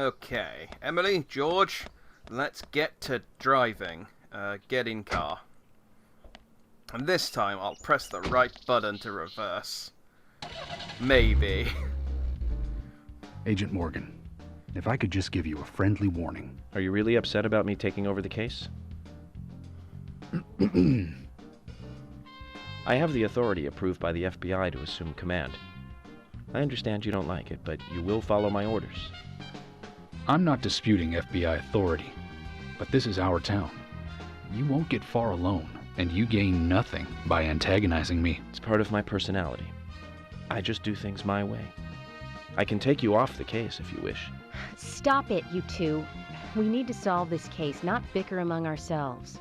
Okay, Emily, George, let's get to driving. Get in car. And this time I'll press the right button to reverse. Maybe. Agent Morgan, if I could just give you a friendly warning. Are you really upset about me taking over the case? I have the authority approved by the FBI to assume command. I understand you don't like it, but you will follow my orders. I'm not disputing FBI authority, but this is our town. You won't get far alone, and you gain nothing by antagonizing me. It's part of my personality. I just do things my way. I can take you off the case if you wish. Stop it, you two. We need to solve this case, not bicker among ourselves.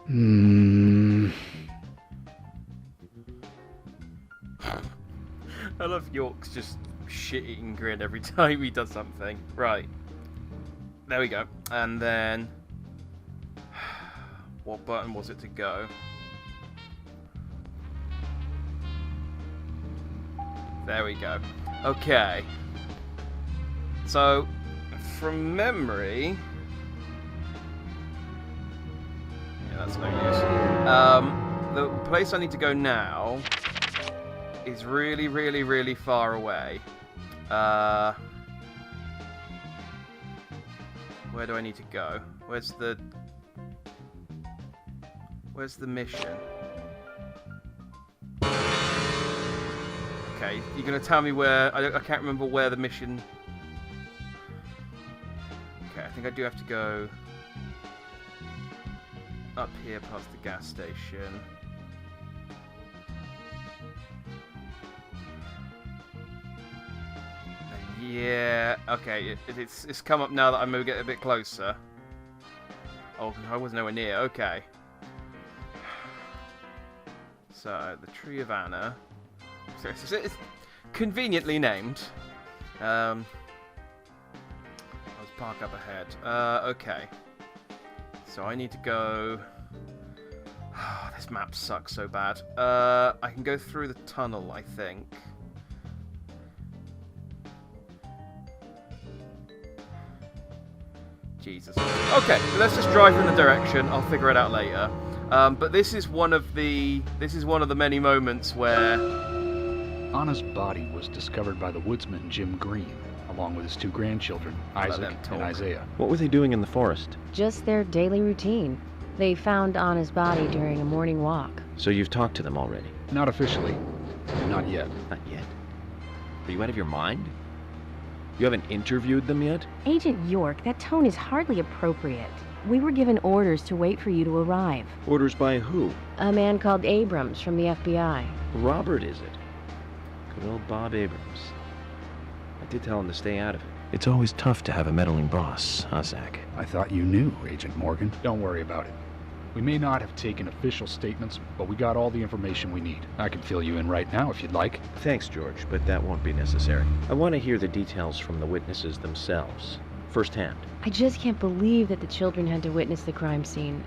I love York's just shit-eating grin every time he does something. Right. There we go. And then... what button was it to go? There we go. Okay. So, from memory... yeah, that's no use. The place I need to go now is really, really, really far away. Where do I need to go? Where's the mission? Okay, you're gonna tell me where... I can't remember where the mission... okay, I think I do have to go up here past the gas station. Yeah, okay, it's come up now that I'm going to get a bit closer. Oh, I was nowhere near, okay. So, the Tree of Anna. So it's conveniently named. Let's park up ahead. Okay. So I need to go... this map sucks so bad. I can go through the tunnel, I think. Jesus. Okay, so let's just drive in the direction. I'll figure it out later. But this is one of the many moments where Anna's body was discovered by the woodsman Jim Green, along with his two grandchildren, Isaac and Isaiah. What were they doing in the forest? Just their daily routine. They found Anna's body during a morning walk. So you've talked to them already? Not officially. Not yet. Not yet? Are you out of your mind? You haven't interviewed them yet? Agent York, that tone is hardly appropriate. We were given orders to wait for you to arrive. Orders by who? A man called Abrams from the FBI. Robert, is it? Good old Bob Abrams. I did tell him to stay out of it. It's always tough to have a meddling boss, huh, Zach? I thought you knew, Agent Morgan. Don't worry about it. We may not have taken official statements, but we got all the information we need. I can fill you in right now if you'd like. Thanks, George, but that won't be necessary. I want to hear the details from the witnesses themselves, firsthand. I just can't believe that the children had to witness the crime scene.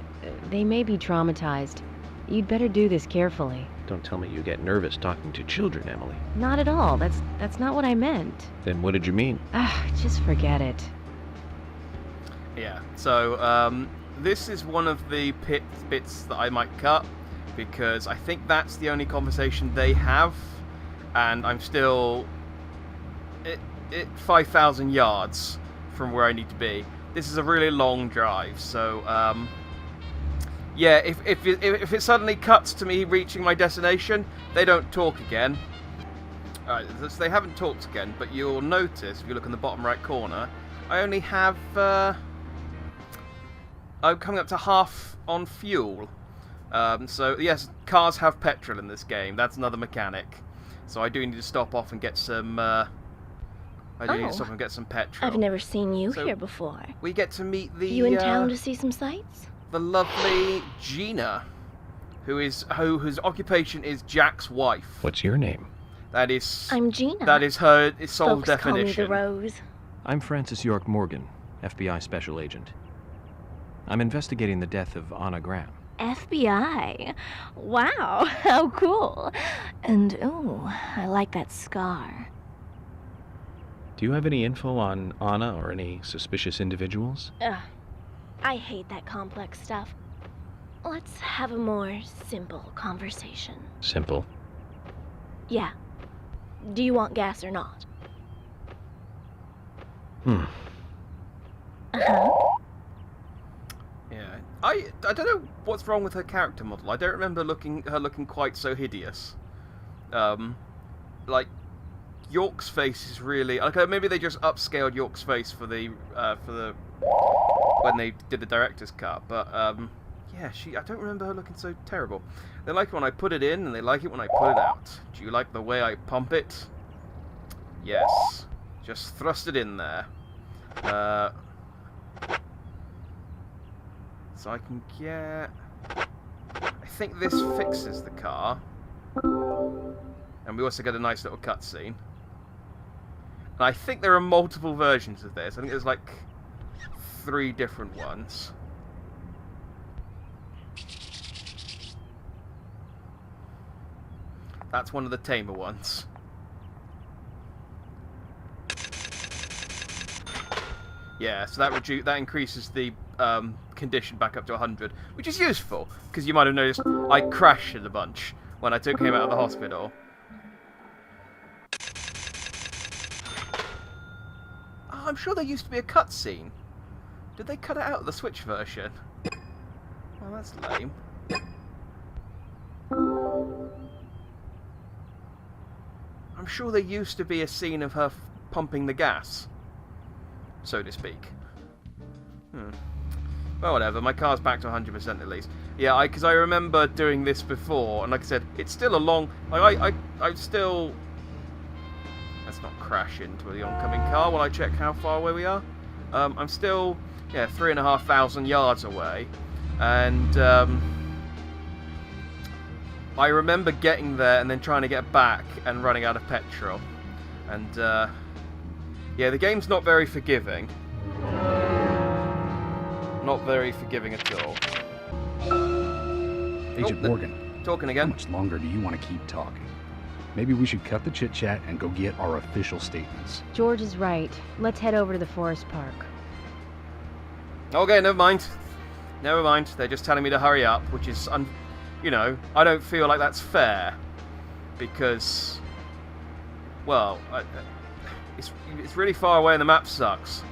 They may be traumatized. You'd better do this carefully. Don't tell me you get nervous talking to children, Emily. Not at all. That's not what I meant. Then what did you mean? Just forget it. yeah. So this is one of the bits that I might cut because I think that's the only conversation they have, and I'm still 5,000 yards from where I need to be. This is a really long drive, so yeah, if it suddenly cuts to me reaching my destination, they don't talk again. Alright, so they haven't talked again, but you'll notice, if you look in the bottom right corner, I only have, I'm coming up to half on fuel. So, yes, cars have petrol in this game. That's another mechanic. So I do need to stop off and get some, petrol. I've never seen you here before. We get to meet the... You in town to see some sights? The lovely Gina, whose occupation is Jack's wife. What's your name? That is... I'm Gina. That is her sole Folks definition. call me the Rose. I'm Francis York Morgan, FBI Special Agent. I'm investigating the death of Anna Graham. FBI? Wow, how cool. And, ooh, I like that scar. Do you have any info on Anna or any suspicious individuals? Ugh. I hate that complex stuff. Let's have a more simple conversation. Simple. Yeah. Do you want gas or not? Uh-huh. Yeah. I don't know what's wrong with her character model. I don't remember her looking quite so hideous. Like York's face is really okay. Maybe they just upscaled York's face for the when they did the director's cut. But yeah, I don't remember her looking so terrible. They like it when I put it in, and they like it when I put it out. Do you like the way I pump it? Yes. Just thrust it in there. So I can get... I think this fixes the car. And we also get a nice little cutscene. And I think there are multiple versions of this. I think there's like 3 different ones. That's one of the tamer ones. Yeah, so that increases the condition back up to 100, which is useful, because you might have noticed I crashed a bunch when I took him out of the hospital. Oh, I'm sure there used to be a cutscene. Did they cut it out of the Switch version? Well, that's lame. I'm sure there used to be a scene of her pumping the gas, so to speak. Well, whatever. My car's back to 100% at least. Yeah, because I remember doing this before, and like I said, it's still a long... I'm still... Let's not crash into the oncoming car while I check how far away we are. I'm still, 3,500 yards away, and I remember getting there and then trying to get back and running out of petrol. And, yeah, the game's not very forgiving. Not very forgiving at all. Agent Morgan. Talking again. How much longer do you want to keep talking? Maybe we should cut the chit-chat and go get our official statements. George is right. Let's head over to the forest park. Okay, never mind. Never mind. They're just telling me to hurry up, which is, I don't feel like that's fair. Because, well, it's really far away and the map sucks.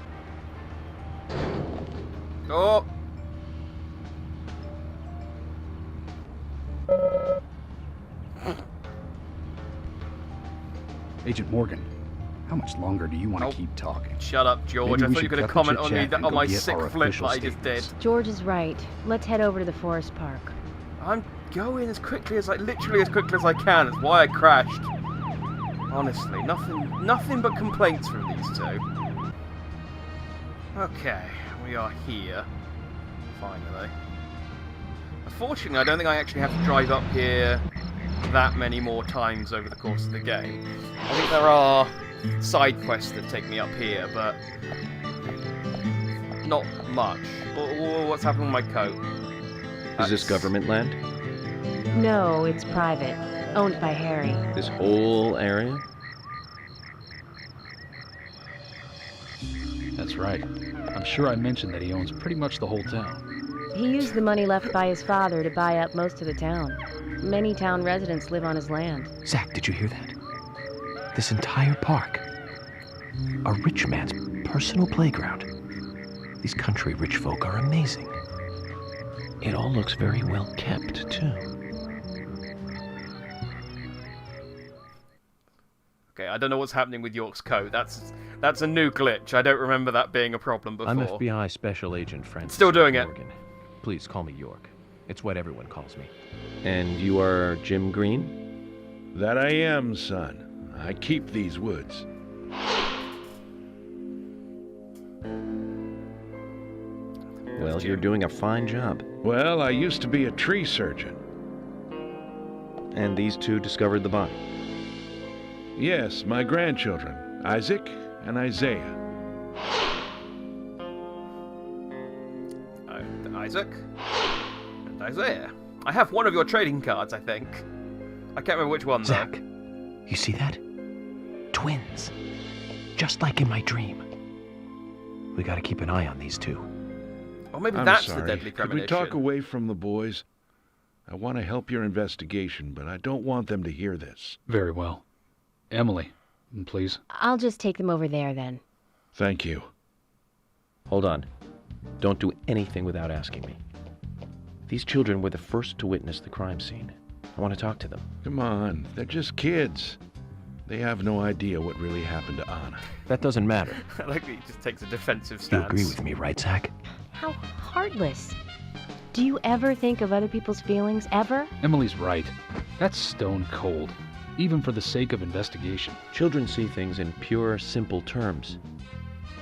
Oh! Agent Morgan, how much longer do you want to keep talking? Shut up, George. Maybe I thought you were going to comment on me on my sick flip that I just did. George is right. Let's head over to the forest park. I'm going as quickly as literally as quickly as I can. That's why I crashed. Honestly, nothing but complaints from these two. Okay, we are here. Finally. Unfortunately, I don't think I actually have to drive up here that many more times over the course of the game. I think there are side quests that take me up here, but not much. What's happening with my coat? Is this government land? No, it's private. Owned by Harry. This whole area? That's right. I'm sure I mentioned that he owns pretty much the whole town. He used the money left by his father to buy up most of the town. Many town residents live on his land. Zach, did you hear that? This entire park. A rich man's personal playground. These country rich folk are amazing. It all looks very well kept, too. Okay, I don't know what's happening with York's coat. That's a new glitch. I don't remember that being a problem before. I'm FBI Special Agent Francis. Still doing it. Morgan. Please call me York. It's what everyone calls me. And you are Jim Green? That I am, son. I keep these woods. Well, you're doing a fine job. Well, I used to be a tree surgeon. And these two discovered the body? Yes, my grandchildren, Isaac and Isaiah. Isaac and Isaiah. I have one of your trading cards, I think. I can't remember which one, though. Zach, you see that? Twins. just like in my dream. We gotta keep an eye on these two. Or maybe I'm that's sorry. the deadly Could premonition. we talk away from the boys? I want to help your investigation, but I don't want them to hear this. Very well. Emily, please. I'll just take them over there then. Thank you. Hold on. Don't do anything without asking me. These children were the first to witness the crime scene. I want to talk to them. Come on, they're just kids. They have no idea what really happened to Anna. That doesn't matter. I like that he just takes a defensive You stance. agree with me, right, Zach? How heartless. Do you ever think of other people's feelings, ever? Emily's right. That's stone cold, even for the sake of investigation. Children see things in pure, simple terms.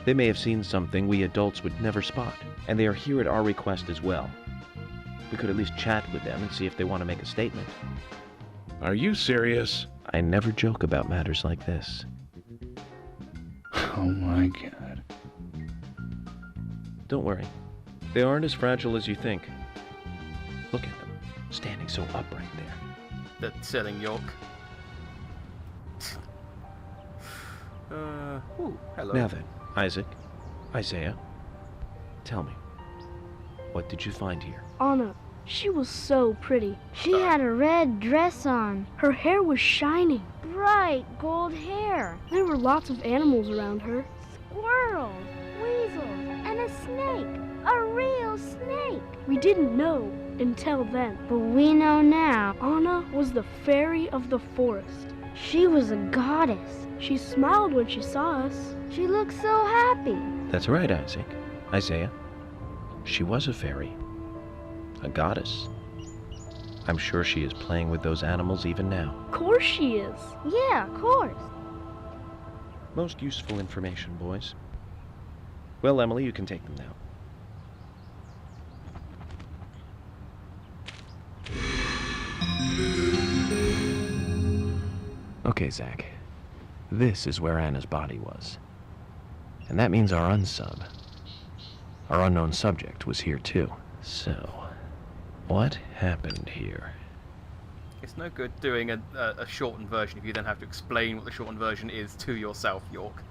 They may have seen something we adults would never spot, and they are here at our request as well. We could at least chat with them and see if they want to make a statement. Are you serious? I never joke about matters like this. Oh my god. Don't worry. They aren't as fragile as you think. Look at them, standing so upright there. The selling York. Ooh, hello. Now then, Isaac, Isaiah, tell me, what did you find here? Anna, she was so pretty. She had a red dress on. Her hair was shining. Bright gold hair. There were lots of animals around her. Squirrels, weasels, and a snake. A real snake. We didn't know until then. But we know now. Anna was the fairy of the forest. She was a goddess. She smiled when she saw us. She looked so happy. That's right, Isaac. Isaiah. She was a fairy. A goddess. I'm sure she is playing with those animals even now. Of course she is. Yeah, of course. Most useful information, boys. Well, Emily, you can take them now. Okay, Zach. This is where Anna's body was. And that means our unsub, our unknown subject, was here too. So, what happened here? It's no good doing a shortened version if you then have to explain what the shortened version is to yourself, York.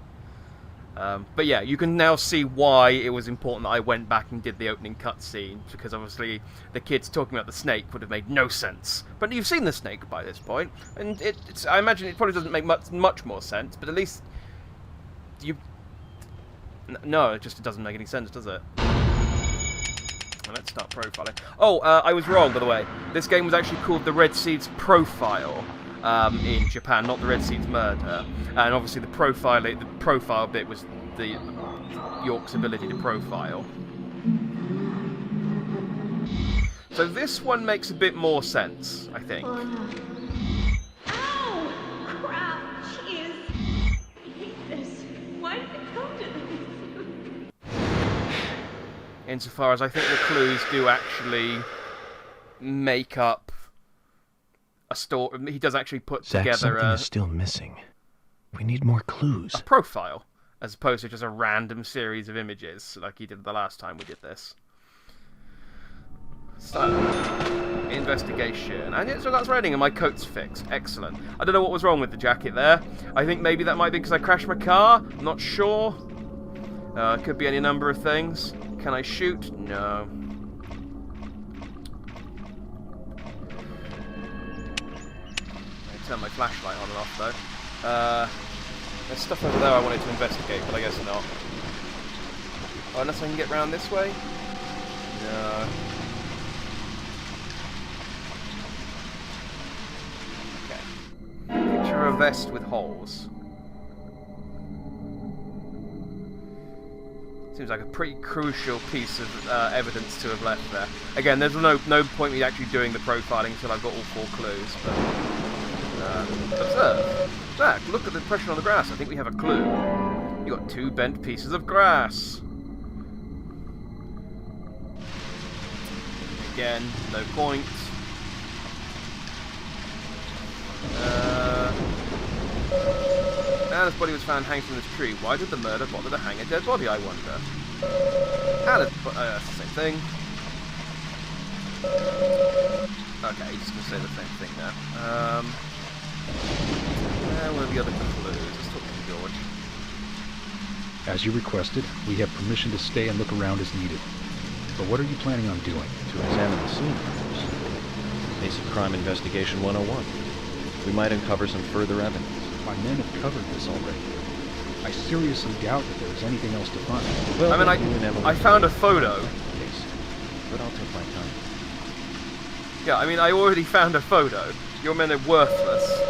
But yeah, you can now see why it was important that I went back and did the opening cutscene, because obviously the kids talking about the snake would have made no sense. But you've seen the snake by this point, and I imagine it probably doesn't make much more sense, but at least you... No, it just doesn't make any sense, does it? Let's start profiling. Oh, I was wrong, by the way. This game was actually called the Red Seeds Profile in Japan, not the Red Seeds Murder. And obviously the profile bit was the York's ability to profile. So this one makes a bit more sense, I think. Ow! Crap! Jeez! I hate this. Why did it come to this? Insofar as I think the clues do actually make up a story. He does actually put Zach, together something is still missing. We need more clues. a profile, as opposed to just a random series of images, like he did the last time we did this. So, investigation. And yeah, so that's raining and my coat's fixed. Excellent. I don't know what was wrong with the jacket there. I think maybe that might be because I crashed my car. I'm not sure. It could be any number of things. Can I shoot? No. I turn my flashlight on and off though. There's stuff over there I wanted to investigate, but I guess not. Oh, unless I can get round this way? No. Okay. Picture of a vest with holes. Seems like a pretty crucial piece of evidence to have left there. Again, there's no point me actually doing the profiling until I've got all 4 clues. But observe. Zach, look at the impression on the grass. I think we have a clue. You got 2 bent pieces of grass. Again, no point. Anna's body was found hanging from this tree. Why did the murder bother to hang a dead body, I wonder? Anna's that's the same thing. Okay, he's just going to say the same thing now. What are the other clues? Let's talk to George. As you requested, we have permission to stay and look around as needed. But what are you planning on doing? To examine the scene first. Basic crime investigation 101. We might uncover some further evidence. My men have covered this already. I seriously doubt that there is anything else to find. Well, I mean, I found a photo. Case, but I'll take my time. Yeah, I mean, I already found a photo. Your men are worthless.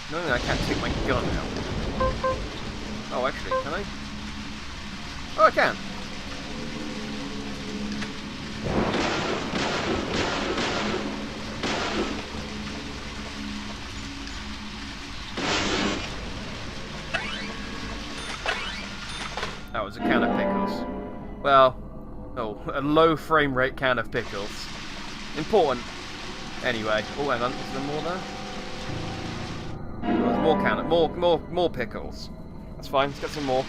No, I can't take my gun out. Oh, actually, can I? Oh, I can. That was a can of pickles. Well, oh, a low frame rate can of pickles. Important. Anyway, oh, hang on, is there more there? Oh, there's more pickles. That's fine. Let's get some more.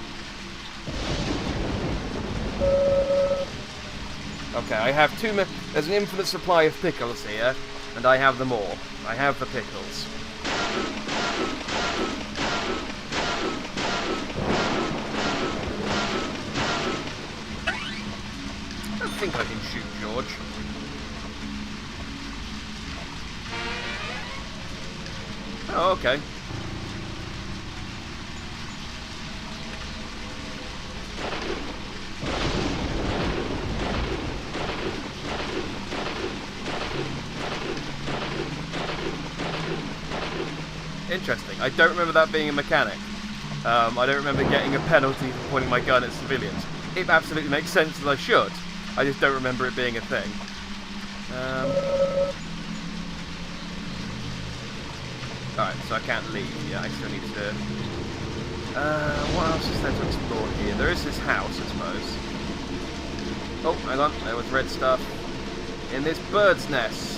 Okay, I have there's an infinite supply of pickles here, and I have them all. I have the pickles. I don't think I can shoot George. Oh, okay. Interesting. I don't remember that being a mechanic. I don't remember getting a penalty for pointing my gun at civilians. It absolutely makes sense that I should. I just don't remember it being a thing. Alright, so I can't leave. Yeah, I still need to... what else is there to explore here? There is this house, I suppose. Oh, hang on. There was red stuff in this bird's nest.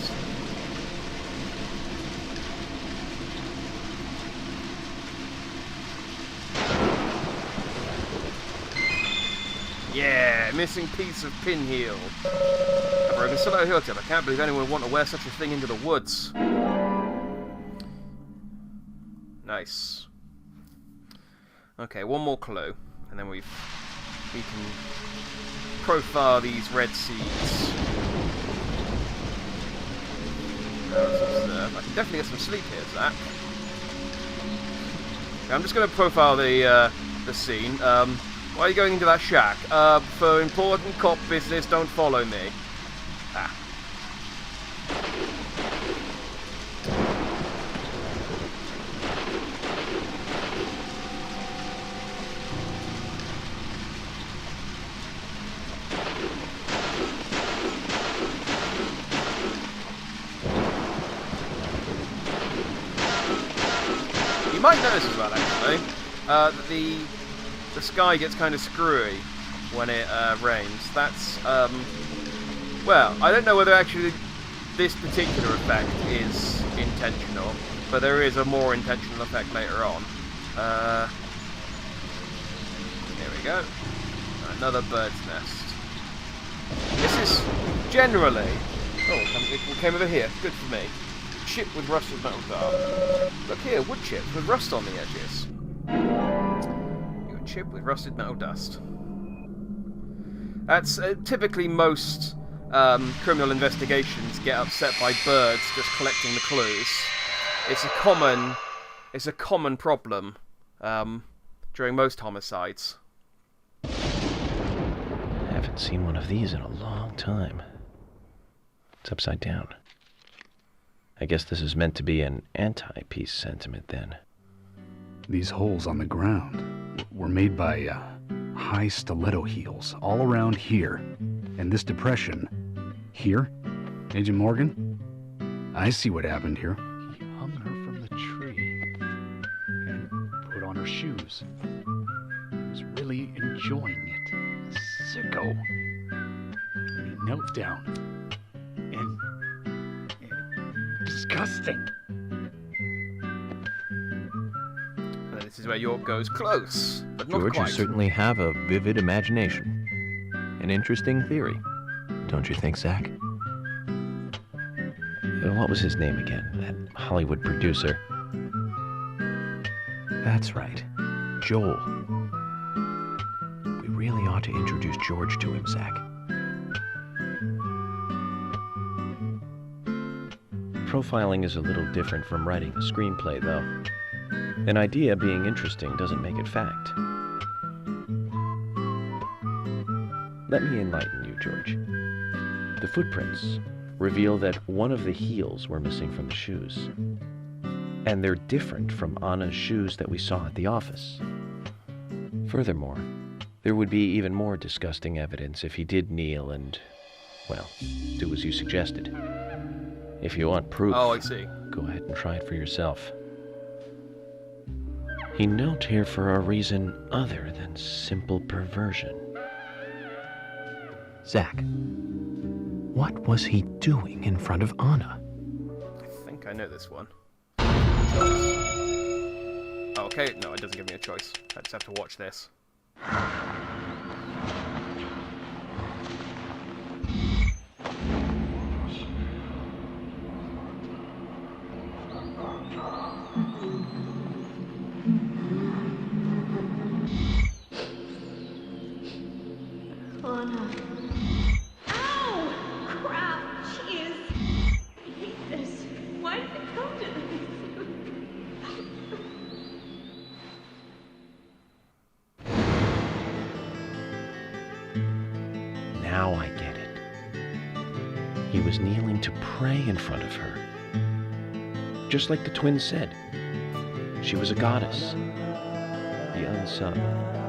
Yeah, missing piece of pinheel. A broken solo hill tip. I can't believe anyone would want to wear such a thing into the woods. Nice. Okay, one more clue, and then we can profile these red seeds. I can definitely get some sleep here, Zach. Okay, I'm just going to profile the scene. Why are you going into that shack? For important cop business, don't follow me. Ah. You might notice as well, actually, that the sky gets kind of screwy when it rains. That's, well, I don't know whether actually this particular effect is intentional, but there is a more intentional effect later on. Here we go. Another bird's nest. This is generally... Oh, it came over here. Good for me. Chip with rusted metal dust. Look here, wood chips with rust on the edges. Chip with rusted metal dust. That's typically most criminal investigations get upset by birds just collecting the clues. It's a common problem during most homicides. I haven't seen one of these in a long time. It's upside down. I guess this is meant to be an anti-peace sentiment then. These holes on the ground were made by high stiletto heels all around here. And this depression here, Agent Morgan, I see what happened here. He hung her from the tree and put on her shoes. He was really enjoying it. A sicko. And he knelt down. And disgusting. this is where York goes close, but not George, you quite. certainly have a vivid imagination. An interesting theory, don't you think, Zach? What was his name again? That Hollywood producer. That's right. Joel. We really ought to introduce George to him, Zach. Profiling is a little different from writing a screenplay, though. An idea being interesting doesn't make it fact. Let me enlighten you, George. The footprints reveal that one of the heels were missing from the shoes. And they're different from Anna's shoes that we saw at the office. Furthermore, there would be even more disgusting evidence if he did kneel and, well, do as you suggested. If you want proof, Oh, I see. go ahead and try it for yourself. He knelt here for a reason other than simple perversion. Zach, what was he doing in front of Anna? I think I know this one. Oh, okay, no, it doesn't give me a choice. I just have to watch this. Anna. Ow! Crap! Jeez. I hate this. Why did it come to this? Now I get it. He was kneeling to pray in front of her. Just like the twins said. She was a goddess. The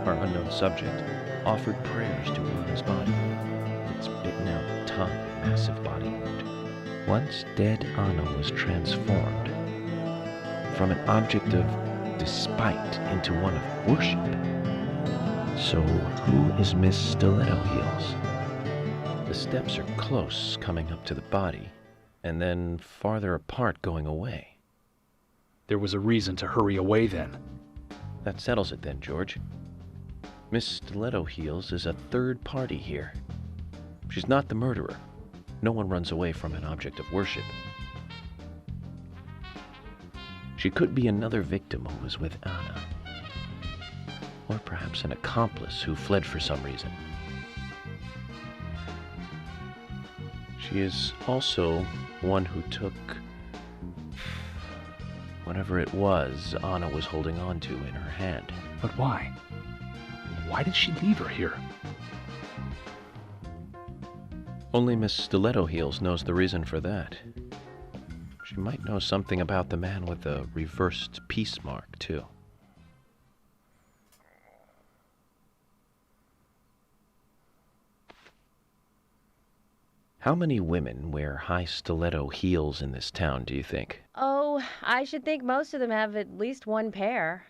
unknown subject offered prayers to Anna's body. Its bitten out tongue and massive body wound. Once dead, Anna was transformed from an object of despite into one of worship. So who is Miss Stiletto Heels? The steps are close coming up to the body, and then farther apart going away. There was a reason to hurry away then. That settles it then, George. Miss Stiletto Heels is a third party here. She's not the murderer. No one runs away from an object of worship. She could be another victim who was with Anna. Or perhaps an accomplice who fled for some reason. She is also one who took whatever it was Anna was holding on to in her hand. But why? Why did she leave her here? Only Miss Stiletto Heels knows the reason for that. She might know something about the man with the reversed peace mark, too. How many women wear high stiletto heels in this town, do you think? Oh, I should think most of them have at least one pair.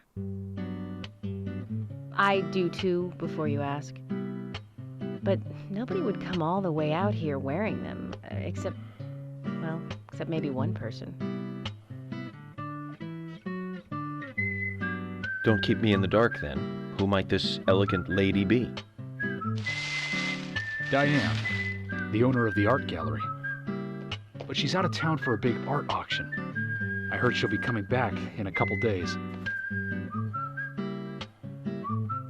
I do too, before you ask. But nobody would come all the way out here wearing them, except maybe one person. Don't keep me in the dark, then. Who might this elegant lady be? Diane, the owner of the art gallery. But she's out of town for a big art auction. I heard she'll be coming back in a couple days.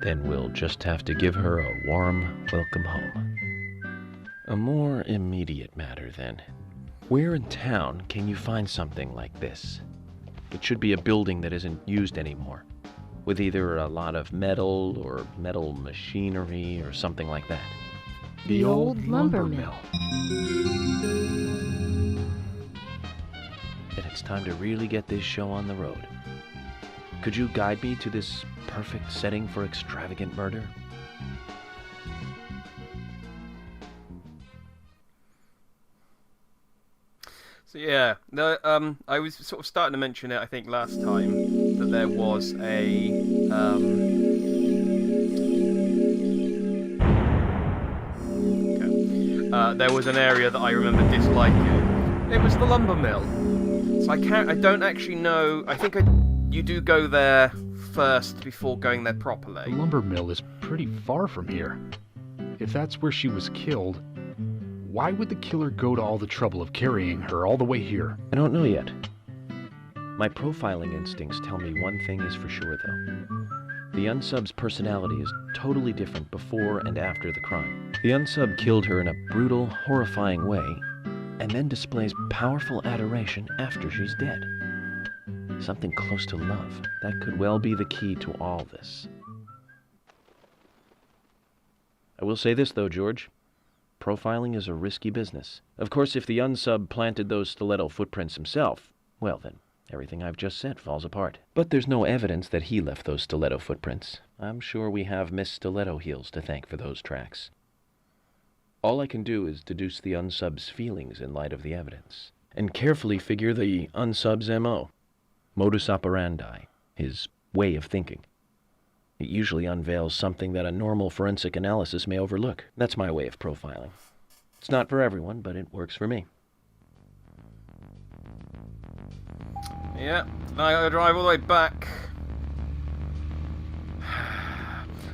Then we'll just have to give her a warm welcome home. A more immediate matter, then. Where in town can you find something like this? It should be a building that isn't used anymore, with either a lot of metal or metal machinery or something like that. The old lumber mill. Then it's time to really get this show on the road. Could you guide me to this perfect setting for extravagant murder? So yeah, no, I was sort of starting to mention it, I think, last time, that there was there was an area that I remember disliking. It was the lumber mill. So I don't actually know. I think you do go there first before going there The properly. lumber mill is pretty far from here. If that's where she was killed, why would the killer go to all the trouble of carrying her all the way here? I don't know yet. My profiling instincts tell me one thing is for sure, though. The unsub's personality is totally different before and after the crime. The unsub killed her in a brutal, horrifying way, and then displays powerful adoration after she's dead. Something close to love. That could well be the key to all this. I will say this, though, George. Profiling is a risky business. Of course, if the unsub planted those stiletto footprints himself, well then, everything I've just said falls apart. But there's no evidence that he left those stiletto footprints. I'm sure we have Miss Stiletto Heels to thank for those tracks. All I can do is deduce the unsub's feelings in light of the evidence, and carefully figure the unsub's MO, modus operandi, his way of thinking. It usually unveils something that a normal forensic analysis may overlook. That's my way of profiling. It's not for everyone, but it works for me. Yeah, I gotta drive all the way back.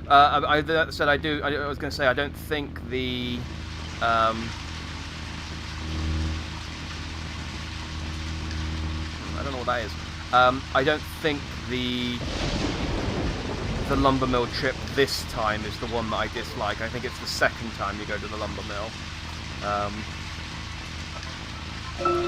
That said, I was going to say, I don't think the... I don't know what that is. I don't think the lumber mill trip this time is the one that I dislike. I think it's the second time you go to the lumber mill.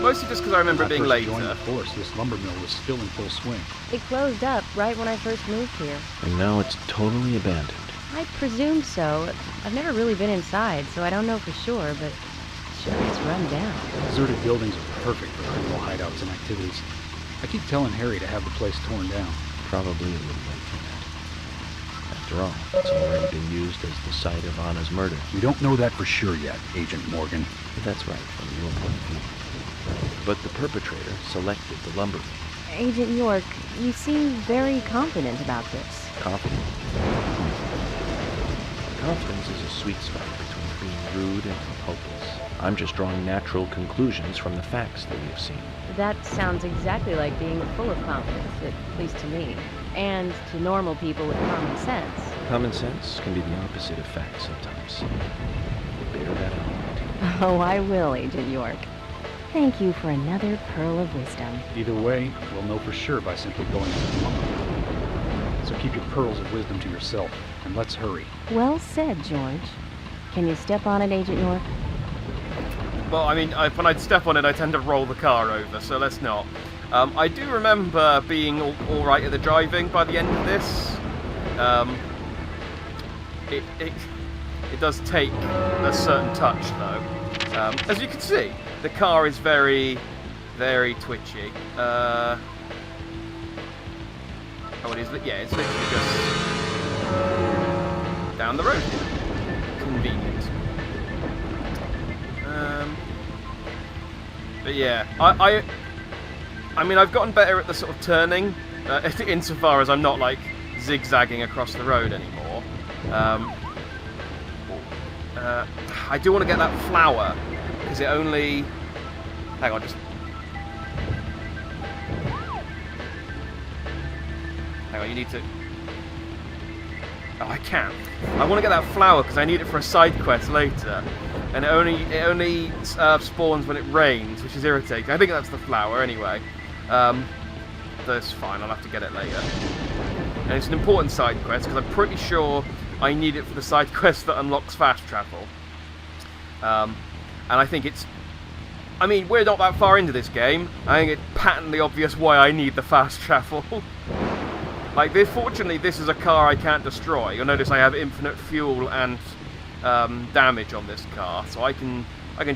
Mostly just because I remember it being When I first later. joined the force, this lumber mill was still in full swing. It closed up right when I first moved here. And now it's totally abandoned. I presume so. I've never really been inside, so I don't know for sure, but sure it's run down. Deserted buildings are perfect for criminal hideouts and activities. I keep telling Harry to have the place torn down. Probably a little late for that. After all, it's already been used as the site of Anna's murder. We don't know that for sure yet, Agent Morgan. That's right, from your point of view. But the perpetrator selected the lumber mill. Agent York, you seem very confident about this. Confident. Confidence is a sweet spot between being rude and hopeless. I'm just drawing natural conclusions from the facts that we have seen. That sounds exactly like being full of confidence, at least to me. And to normal people with common sense. Common sense can be the opposite of fact sometimes. Bear that in mind. Oh, I will, Agent York. Thank you for another pearl of wisdom. Either way, we'll know for sure by simply going to the lumber mill. So keep your pearls of wisdom to yourself, and let's hurry. Well said, George. Can you step on it, Agent York? Well, I mean, when I step on it, I tend to roll the car over, so let's not. I do remember being all right at the driving by the end of this. It does take a certain touch, though. As you can see, the car is very, very twitchy. Oh, it is. Yeah, it's literally just down the road. Convenient. But yeah, I mean, I've gotten better at the sort of turning, insofar as I'm not like zigzagging across the road anymore. I do want to get that flower because it only. Hang on, just. Hang on, you need to. Oh, I can. I want to get that flower because I need it for a side quest later, and it only spawns when it rains, which is irritating. I think that's the flower anyway. That's fine. I'll have to get it later. And it's an important side quest because I'm pretty sure I need it for the side quest that unlocks fast travel. And I think it's. I mean, we're not that far into this game. I think it's patently obvious why I need the fast travel. Like, fortunately, this is a car I can't destroy. You'll notice I have infinite fuel and damage on this car, so I can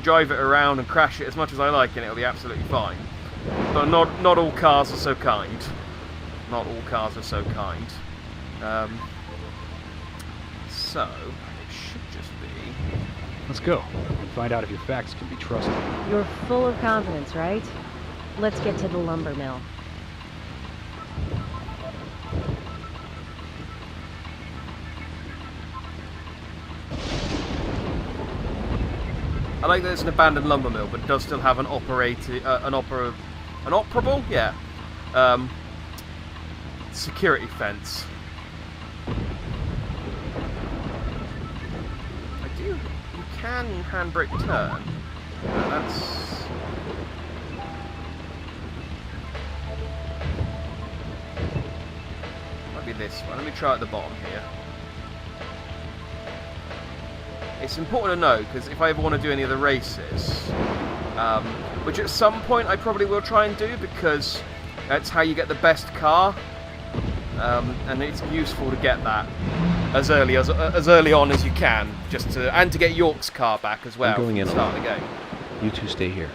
drive it around and crash it as much as I like, and it'll be absolutely fine. But not all cars are so kind. Not all cars are so kind. So it should just be. Let's go and find out if your facts can be trusted. You're full of confidence, right? Let's get to the lumber mill. I like that it's an abandoned lumber mill, but it does still have an operable, yeah, security fence. You can handbrake turn. That's... might be this one. Let me try at the bottom here. It's important to know, because if I ever want to do any of the races, which at some point I probably will try and do, because that's how you get the best car, and it's useful to get that as early on as you can, and to get York's car back as well. I'm going in to start the game. You two stay here.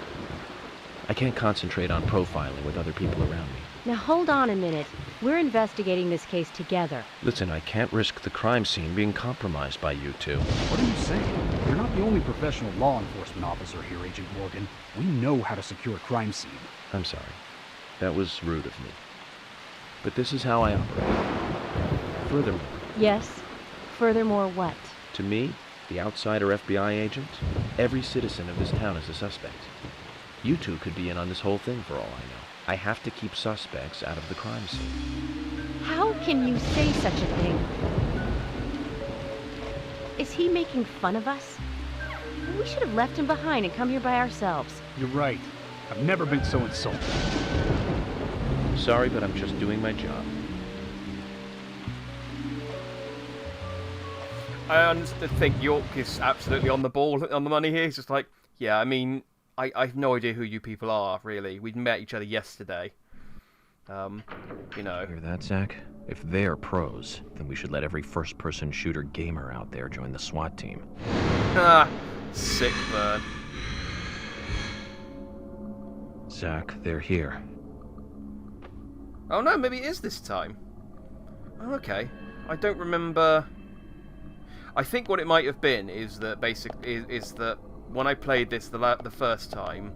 I can't concentrate on profiling with other people around me. Now hold on a minute. We're investigating this case together. Listen, I can't risk the crime scene being compromised by you two. What are you saying? You're not the only professional law enforcement officer here, Agent Morgan. We know how to secure a crime scene. I'm sorry. That was rude of me. But this is how I operate. Furthermore... Yes? Furthermore what? To me, the outsider FBI agent, every citizen of this town is a suspect. You two could be in on this whole thing for all I know. I have to keep suspects out of the crime scene. How can you say such a thing? Is he making fun of us? We should have left him behind and come here by ourselves. You're right. I've never been so insulted. Sorry, but I'm just doing my job. I think York is absolutely on the ball, on the money here. He's just like, yeah, I mean, I have no idea who you people are, really. We met each other yesterday. You know. Hear that, Zach? If they're pros, then we should let every first-person shooter gamer out there join the SWAT team. Ah, sick burn. Zach, they're here. Oh no, maybe it is this time. Oh, okay. I don't remember... I think what it might have been is that is that when I played this the first time,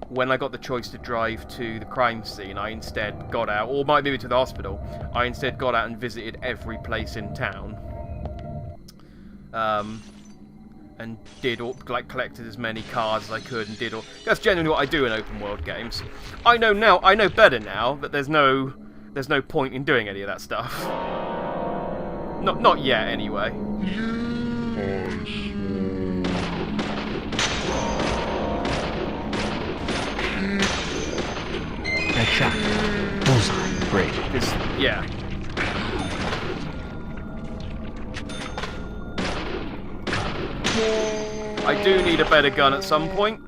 when I got the choice to drive to the crime scene, I instead got out, or might maybe to the hospital, I instead got out and visited every place in town. And collected as many cars as I could, and did all... That's generally what I do in open world games. I know better now that there's no point in doing any of that stuff. Not yet, anyway. Nice shot. Bullseye. Great. Yeah. I do need a better gun at some point.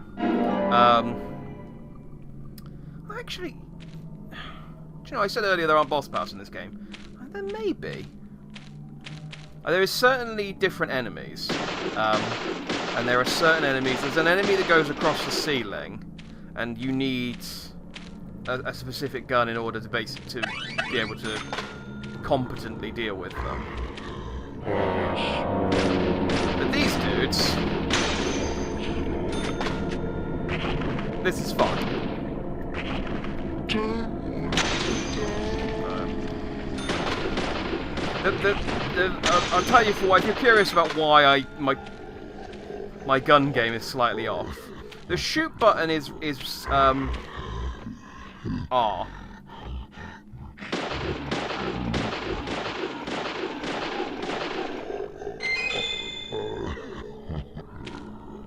Actually, do you know, I said earlier there aren't boss battles in this game. There may be. There is certainly different enemies, and there are certain enemies. There's an enemy that goes across the ceiling, and you need a specific gun in order to be able to competently deal with them. But these dudes, this is fun. I'll tell you if you're curious about why my gun game is slightly off. The shoot button is R.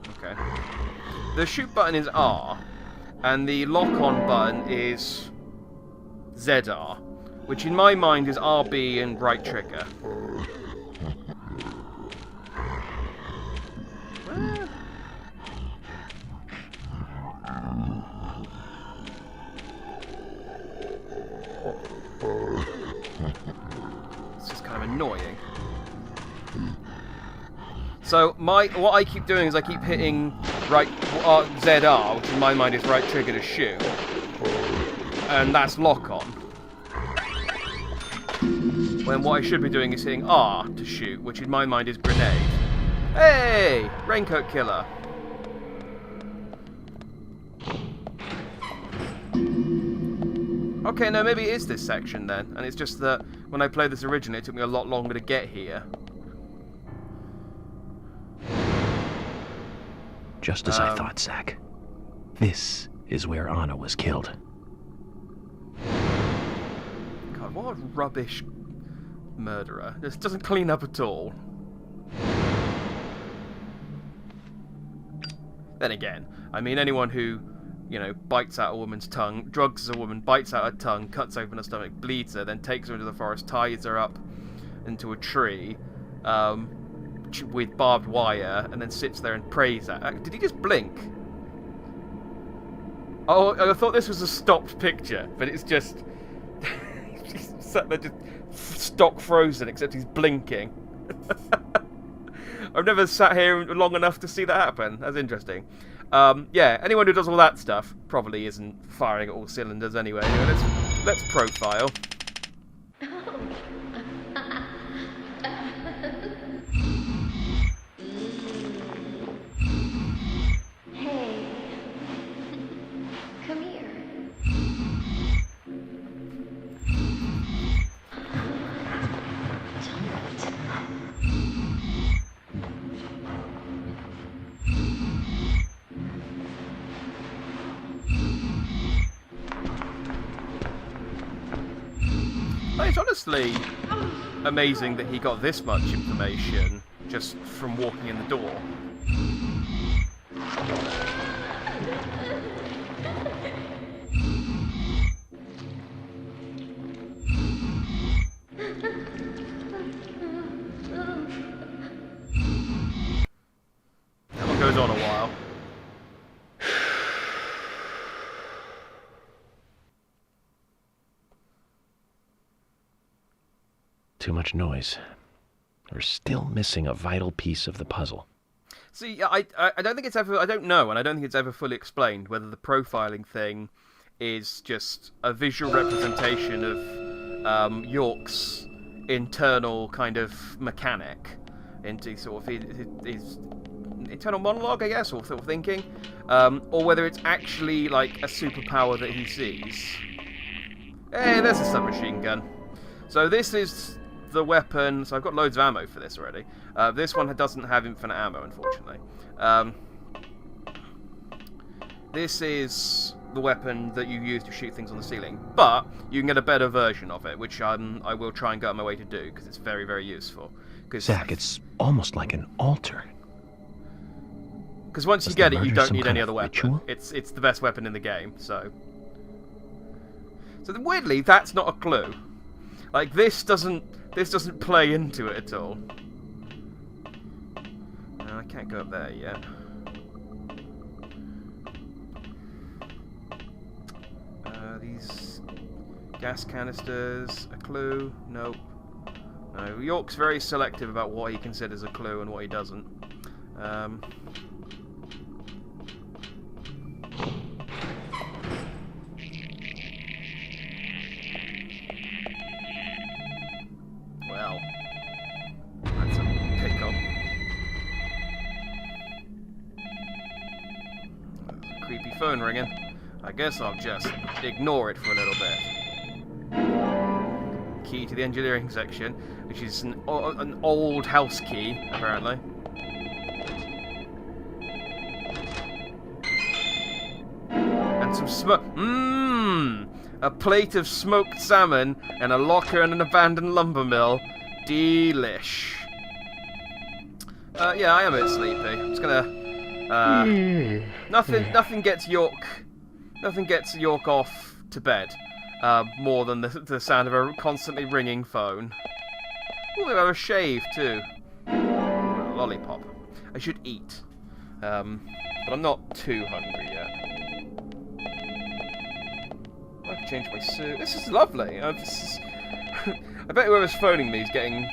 Okay. The shoot button is R, and the lock-on button is ZR, which in my mind is RB and right trigger. It's just kind of annoying. So what I keep doing is I keep hitting right ZR, which in my mind is right trigger to shoot, and that's lock on. When what I should be doing is hitting R to shoot, which in my mind is grenade. Hey! Raincoat killer. Okay, no, maybe it is this section then, and it's just that when I played this originally, it took me a lot longer to get here. Just as I thought, Zach. This is where Anna was killed. God, God, what a rubbish murderer. Just doesn't clean up at all. Then again, I mean, anyone who, you know, bites out a woman's tongue, drugs a woman, bites out her tongue, cuts open her stomach, bleeds her, then takes her into the forest, ties her up into a tree with barbed wire, and then sits there and prays at her. Did he just blink? Oh, I thought this was a stopped picture, but it's just... he's sat there just stock frozen, except he's blinking. I've never sat here long enough to see that happen. That's interesting. Yeah, anyone who does all that stuff probably isn't firing at all cylinders anyway. Let's profile. Hey. Come here. It's honestly amazing that he got this much information just from walking in the door. That one goes on a while. Too much noise. We're still missing a vital piece of the puzzle. See, I don't think it's ever... I don't know, and I don't think it's ever fully explained whether the profiling thing is just a visual representation of York's internal kind of mechanic into sort of his internal monologue, I guess, or sort of thinking, or whether it's actually like a superpower that he sees. Hey, there's a submachine gun. So this is the weapon. So I've got loads of ammo for this already. This one doesn't have infinite ammo, unfortunately. This is the weapon that you use to shoot things on the ceiling, but you can get a better version of it, which I will try and go out my way to do, because it's very, very useful. Zach, it's almost like an altar. Because once you get it, you don't need any other weapon. It's the best weapon in the game, so... So weirdly, that's not a clue. Like, this doesn't play into it at all. No, I can't go up there yet. These gas canisters, a clue? Nope. No, York's very selective about what he considers a clue and what he doesn't. Well, that's a pickle. There's a creepy phone ringing. I guess I'll just ignore it for a little bit. Key to the engineering section, which is an old house key, apparently. And some smoke. A plate of smoked salmon and a locker in an abandoned lumber mill. Delish. Yeah, I am a bit sleepy. I'm just gonna. Nothing gets York. Nothing gets York off to bed more than the sound of a constantly ringing phone. Oh, we have a shave too. A lollipop. I should eat, but I'm not too hungry yet. I can change my suit. This is lovely. I bet whoever's phoning me is getting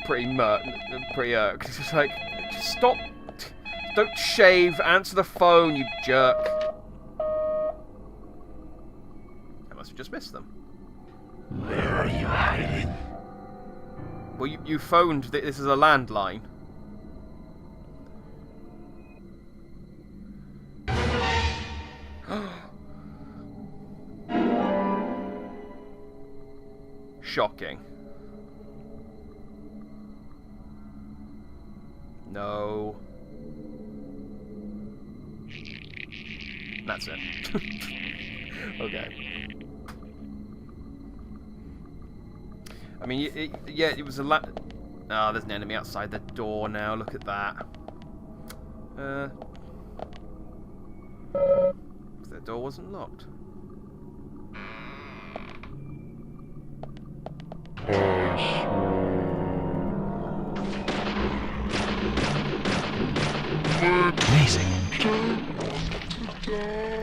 pretty irked. It's just like, just stop. Don't shave. Answer the phone, you jerk. I must have just missed them. Where are you hiding? Well, you phoned. This is a landline. Shocking. No. That's it. Okay. I mean, yeah, it was a Ah, there's an enemy outside the door now. Look at that. The door wasn't locked. Amazing.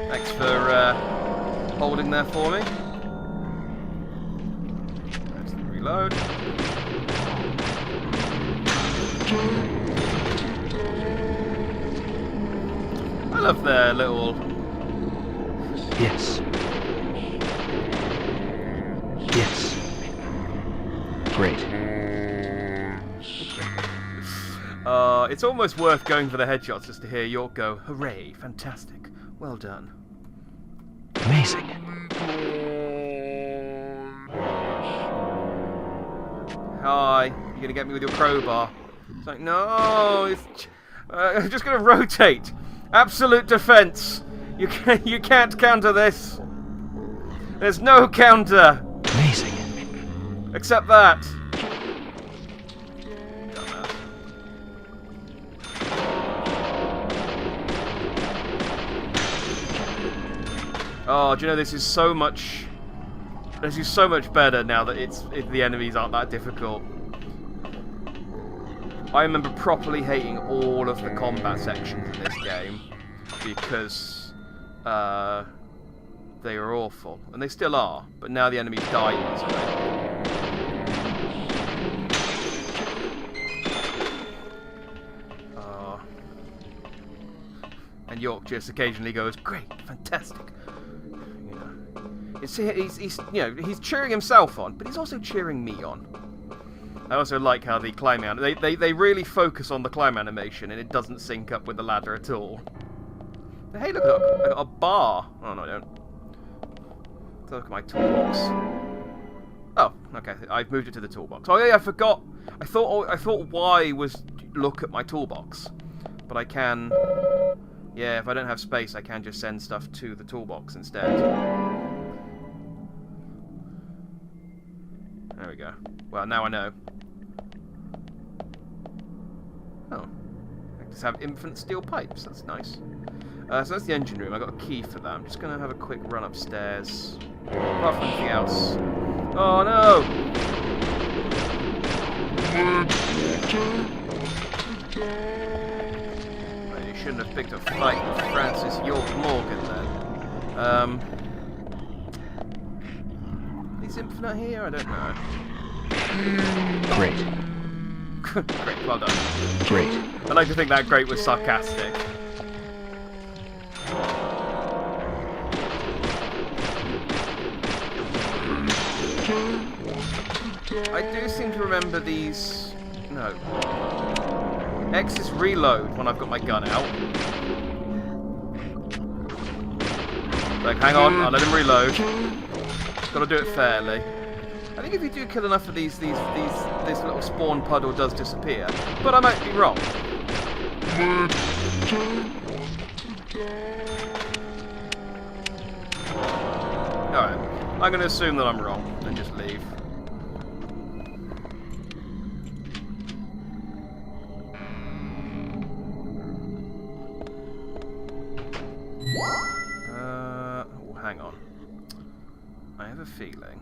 Thanks for holding there for me. Let's reload. I love their little... Yes. Yes. Great. It's almost worth going for the headshots just to hear York go, hooray, fantastic, well done. Amazing. Hi, you gonna get me with your crowbar? It's like, no, it's I'm just gonna rotate. Absolute defense. You can't counter this. There's no counter. Amazing. Except that. Oh, do you know this is so much better now that the enemies aren't that difficult. I remember properly hating all of the combat sections in this game because they were awful, and they still are. But now the enemies die easily. And York just occasionally goes, "Great, fantastic." He's cheering himself on, but he's also cheering me on. I also like how the climb they really focus on the climb animation, and it doesn't sync up with the ladder at all. But hey, look, I got a bar. Oh no, I don't. Let's look at my toolbox. Oh, okay, I've moved it to the toolbox. Oh yeah, I forgot. I thought Y was look at my toolbox, but I can. Yeah, if I don't have space, I can just send stuff to the toolbox instead. There we go. Well, now I know. Oh. I just have infinite steel pipes. That's nice. So that's the engine room. I got a key for that. I'm just going to have a quick run upstairs. Apart from anything else. Oh, no! Well, you shouldn't have picked a fight with Francis York Morgan, then. Is infinite here? I don't know. Great. Great, well done. Great. I like to think that great was sarcastic. I do seem to remember these... No. X is reload when I've got my gun out. Like, hang on, I'll let him reload. Gotta do it fairly. I think if you do kill enough of this little spawn puddle does disappear. But I might be wrong. Alright. I'm gonna assume that I'm wrong and just leave. Hang on. I have a feeling.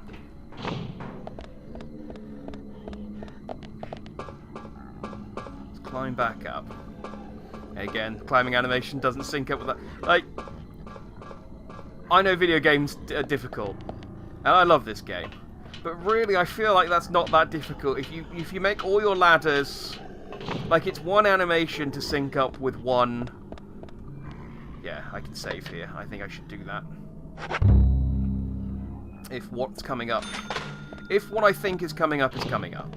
Let's climb back up. Again, climbing animation doesn't sync up with that. Like, I know video games are difficult, and I love this game, but really I feel like that's not that difficult. If you make all your ladders, like it's one animation to sync up with one. Yeah, I can save here. I think I should do that. If what's coming up, if what I think is coming up is coming up,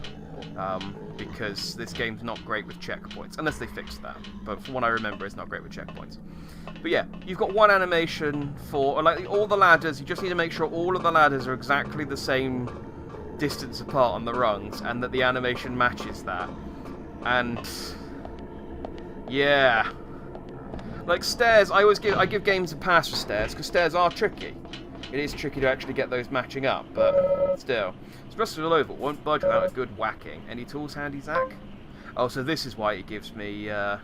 because this game's not great with checkpoints, unless they fix that. But from what I remember, it's not great with checkpoints. But yeah, you've got one animation for like all the ladders. You just need to make sure all of the ladders are exactly the same distance apart on the rungs, and that the animation matches that. And yeah, like stairs, I give games a pass for stairs because stairs are tricky. It is tricky to actually get those matching up, but still. It's rusted all over, won't budge without a good whacking. Any tools handy, Zach? Oh, so this is why it gives me, Yeah,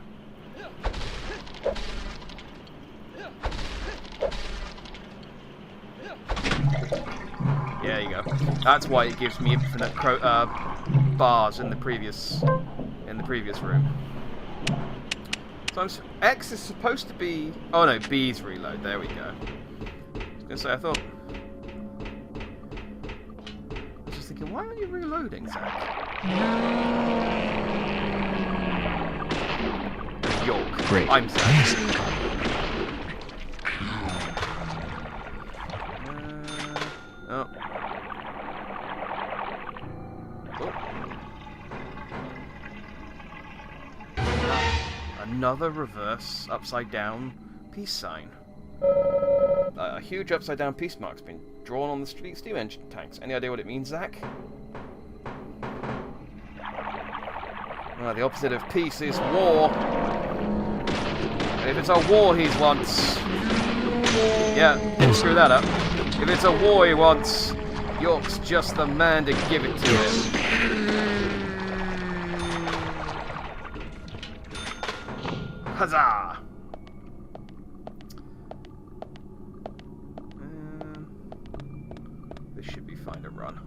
there you go. That's why it gives me infinite bars in the previous room. So X is supposed to be... Oh no, B's reload. There we go. I was gonna say, I thought... I was just thinking, why aren't you reloading, Zach? York. Great. I'm Zach. Oh. Another reverse upside down peace sign. A huge upside down peace mark's been drawn on the steam engine tanks. Any idea what it means, Zach? Well, the opposite of peace is war. If it's a war he wants... Yeah, didn't screw that up. If it's a war he wants, York's just the man to give it to him. Huzzah! This should be fine to run.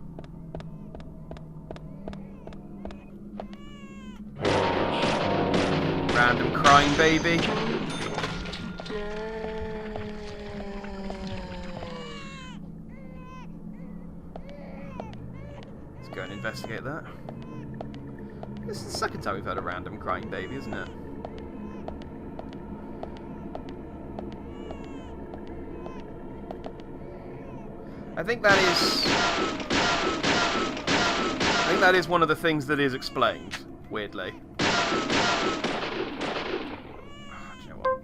Random crying baby. Let's go and investigate that. This is the second time we've had a random crying baby, isn't it? I think that is one of the things that is explained, weirdly. Do you know what?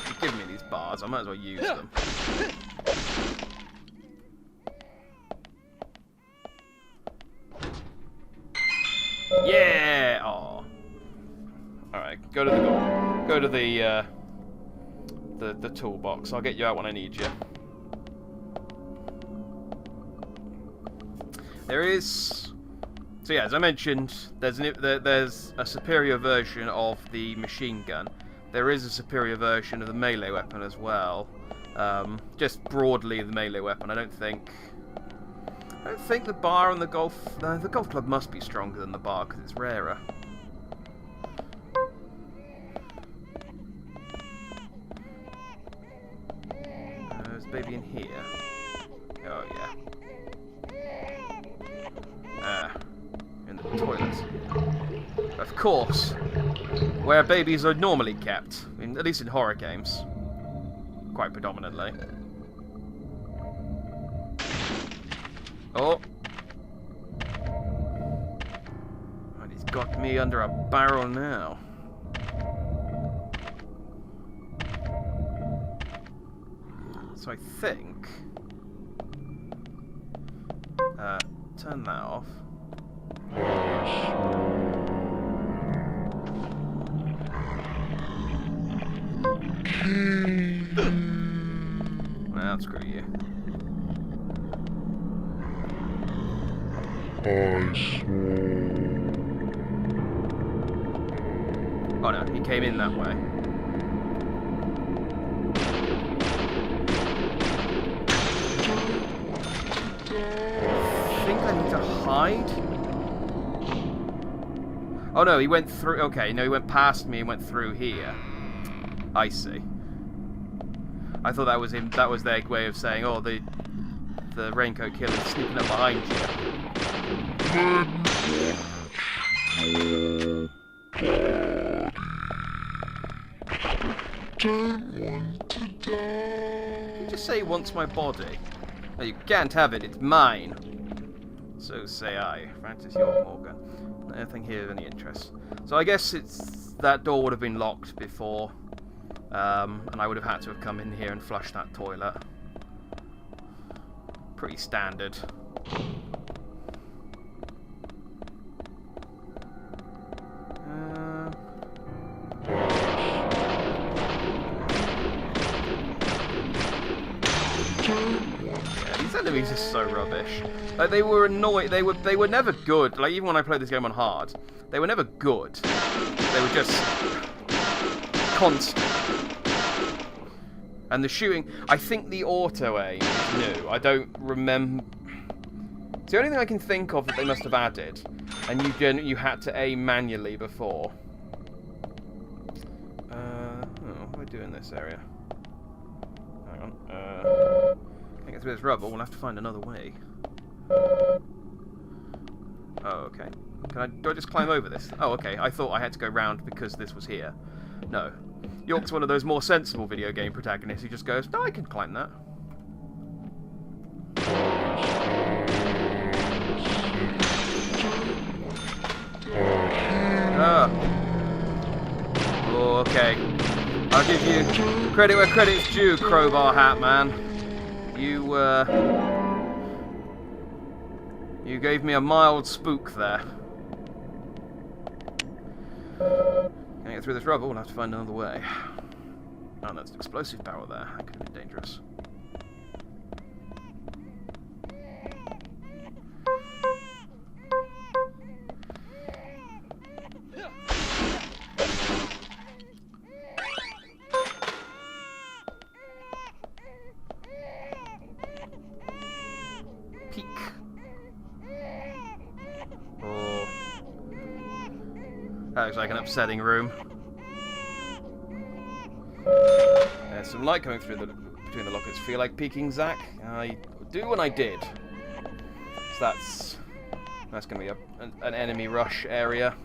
You've given me these bars, I might as well use them. Yeah! Aw. Alright, go to the toolbox. I'll get you out when I need you. There is... So yeah, as I mentioned, there's a superior version of the machine gun. There is a superior version of the melee weapon as well. Just broadly the melee weapon. I don't think the bar and the golf... No, the golf club must be stronger than the bar because it's rarer. Baby in here. Oh yeah. In the toilet. Of course. Where babies are normally kept. I mean, at least in horror games. Quite predominantly. Oh. And he's got me under a barrel now. So I think... turn that off. Well, screw you. Oh no, he came in that way. I think I need to hide. Oh no, he went through. Okay, no, he went past me and went through here. I see. I thought that was him. That was their way of saying, "Oh, the raincoat killer's sneaking up behind you." You just say he wants my body. No, you can't have it. It's mine. So say I, Francis York Morgan. Nothing here of any interest. So I guess that door would have been locked before, and I would have had to have come in here and flushed that toilet. Pretty standard. enemies are so rubbish. Like, they were annoying. They were never good. Like, even when I played this game on hard, they were never good. They were just constant. And the shooting, I think the auto aim is new. I don't remember. It's the only thing I can think of that they must have added, and you had to aim manually before. What do I do in this area? Hang on. Can't get through this rubble. We'll have to find another way. Oh, okay. Do I just climb over this? Oh, okay. I thought I had to go round because this was here. No. York's one of those more sensible video game protagonists who just goes, no, I can climb that. Oh, okay. I'll give you credit where credit's due, Crowbar Hat Man. You gave me a mild spook there. Can't get through this rubble, we'll have to find another way. Oh, that's an explosive barrel there. That could have been dangerous. Peek. Oh. That looks like an upsetting room. There's some light coming through between the lockets. Feel like peeking, Zach? I do when I did. So that's going to be an enemy rush area.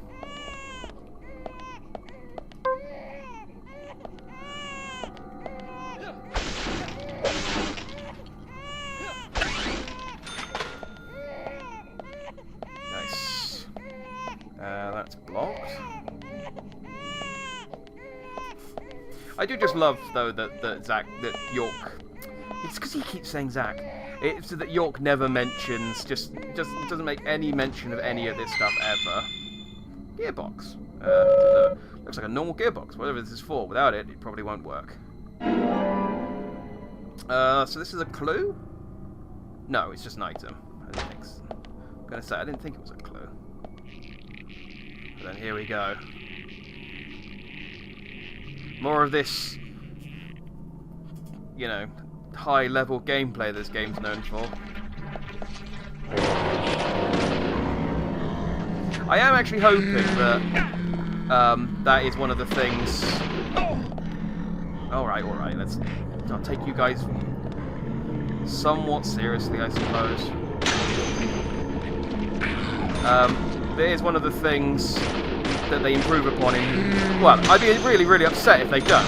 Nice. That's blocked. I do just love, though, that York. It's because he keeps saying Zach. It's that York never mentions, just doesn't make any mention of any of this stuff ever. Gearbox. Looks like a normal gearbox. Whatever this is for. Without it, it probably won't work. So this is a clue? No, it's just an item. I didn't think so. I'm gonna say I didn't think it was a clue. But then here we go. More of this, you know, high-level gameplay this game's known for. I am actually hoping that that is one of the things. All right. I'll take you guys somewhat seriously, I suppose. That is one of the things that they improve upon in... Well, I'd be really, really upset if they don't.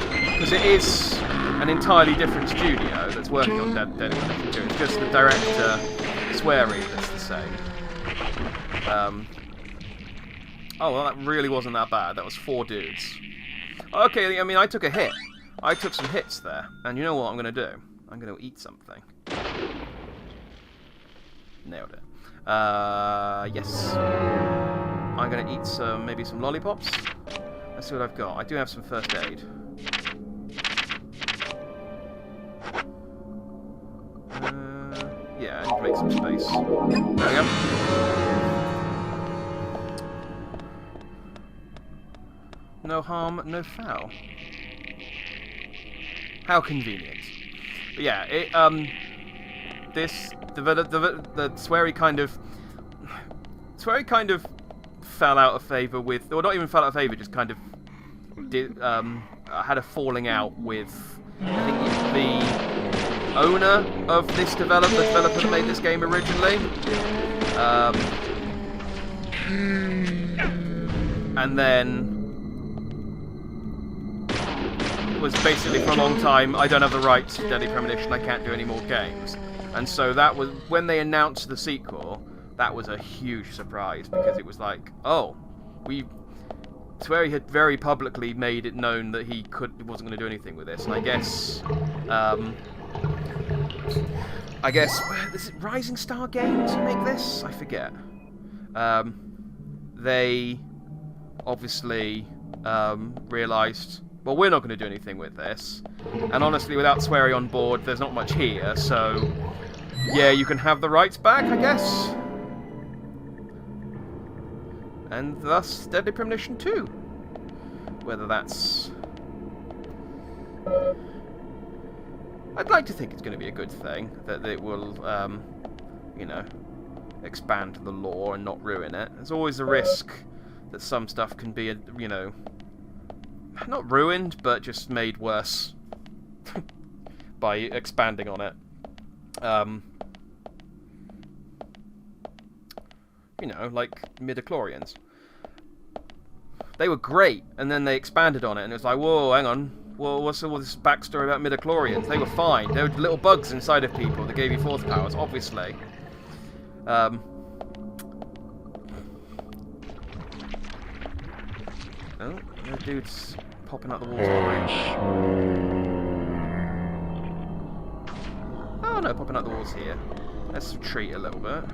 Because it is an entirely different studio that's working on Dead Redemption 2. It's just the director, Swery, that's the same. Oh, well, that really wasn't that bad. That was 4 dudes. Okay, I mean, I took a hit. I took some hits there. And you know what I'm going to do? I'm going to eat something. Nailed it. Yes. I'm going to eat maybe some lollipops. Let's see what I've got. I do have some first aid. Yeah, I need to make some space. There we go. No harm, no foul. How convenient. But yeah, this the Swery kind of fell out of favour with, or not even fell out of favour, just kind of had a falling out with, I think, the owner of this developer, the developer that made this game originally. And then was basically for a long time, I don't have the rights to Deadly Premonition, I can't do any more games. And so that was, when they announced the sequel, that was a huge surprise, because it was like, oh, Swery had very publicly made it known that he wasn't going to do anything with this, and I guess, is it Rising Star Games who make this? I forget. They obviously realised, well, we're not going to do anything with this, and honestly, without Swery on board, there's not much here, so yeah, you can have the rights back, I guess. And thus, Deadly Premonition 2. Whether that's... I'd like to think it's going to be a good thing, that it will, you know, expand the lore and not ruin it. There's always a risk that some stuff can be, you know, not ruined, but just made worse by expanding on it. You know, like midichlorians. They were great, and then they expanded on it, and it was like, whoa, hang on. Well, what's all this backstory about midichlorians? They were fine. They were little bugs inside of people that gave you force powers, obviously. Oh, no dude's popping out the walls behind. Oh no, popping out the walls here. Let's retreat a little bit.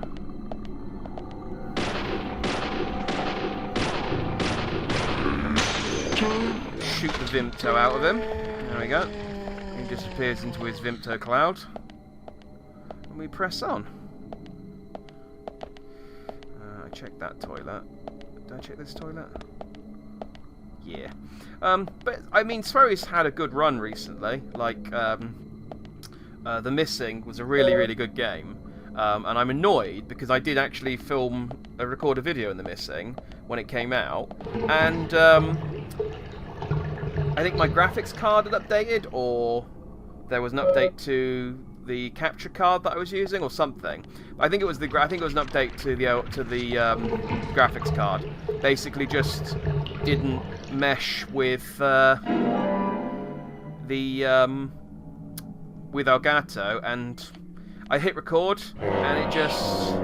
Shoot the Vimto out of him. There we go. He disappears into his Vimto cloud. And we press on. I checked that toilet. Did I check this toilet? Yeah. But, I mean, Swery's had a good run recently. Like, The Missing was a really, really good game. And I'm annoyed because I did actually record a video in The Missing when it came out. And, I think my graphics card had updated, or there was an update to the capture card that I was using, or something. I think it was an update to the graphics card. Basically, just didn't mesh with with Elgato, and I hit record, and it just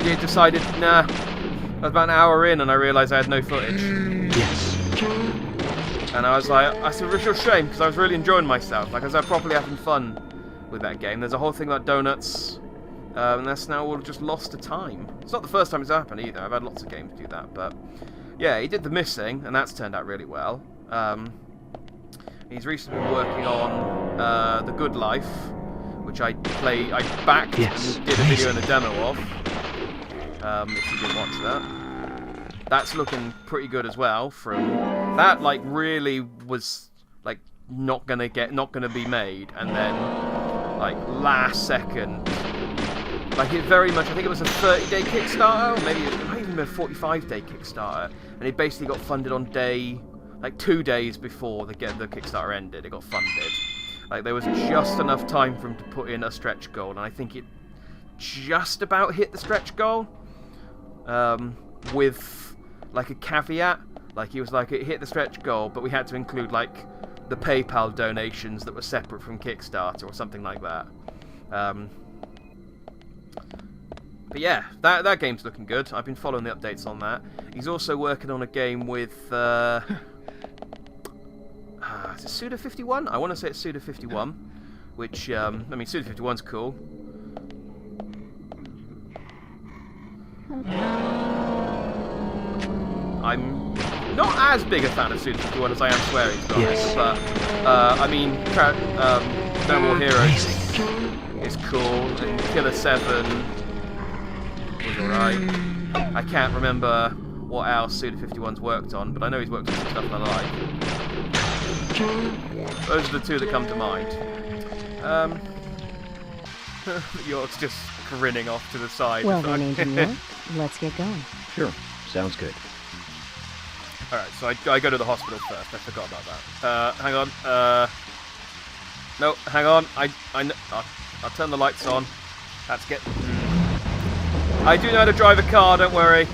it decided, nah. I was about an hour in, and I realised I had no footage. Yes. And I was like, that's a real shame, because I was really enjoying myself. Like, I was properly having fun with that game. There's a whole thing about donuts, and that's now all just lost to time. It's not the first time it's happened either. I've had lots of games do that, but yeah, he did The Missing, and that's turned out really well. He's recently been working on The Good Life, which I backed and did a video and a demo of. If you didn't watch that. That's looking pretty good as well. That like really was like not gonna be made, and then like last second, like it very much. I think it was a 30-day Kickstarter, or maybe it might even be a 45-day Kickstarter, and it basically got funded on day like 2 days before the Kickstarter ended. It got funded. Like there was just enough time for him to put in a stretch goal, and I think it just about hit the stretch goal. With like a caveat, like he was like, it hit the stretch goal, but we had to include like the PayPal donations that were separate from Kickstarter or something like that. But yeah, that game's looking good. I've been following the updates on that. He's also working on a game with is it Suda51? I want to say it's Suda51, which I mean Suda51's cool. I'm not as big a fan of Suda51 as I am Swery, to be honest, but I mean, No More Heroes is cool, and Killer 7 was alright. I can't remember what else Suda51's worked on, but I know he's worked on some stuff I like. Those are the two that come to mind. You're just grinning off to the side. Well then, Engineer, let's get going. Sure. Sounds good. Alright, so I go to the hospital first. I forgot about that. Hang on. No, hang on. I'll turn the lights on. I do know how to drive a car, don't worry.